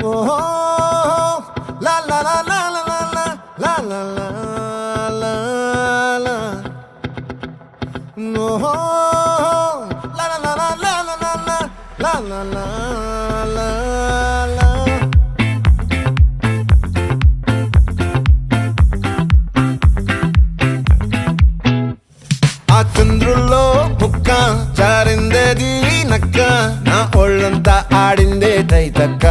ఓహో లా లా లా లా లా లా లా లా లా లా ఓహో లా లా లా లా లా లా లా లా లా లా లా ఆ చంద్రుల్లో ముక్క జారిందేది నక్క నా ఒళ్ళంతా ఆడిందే తైతక్క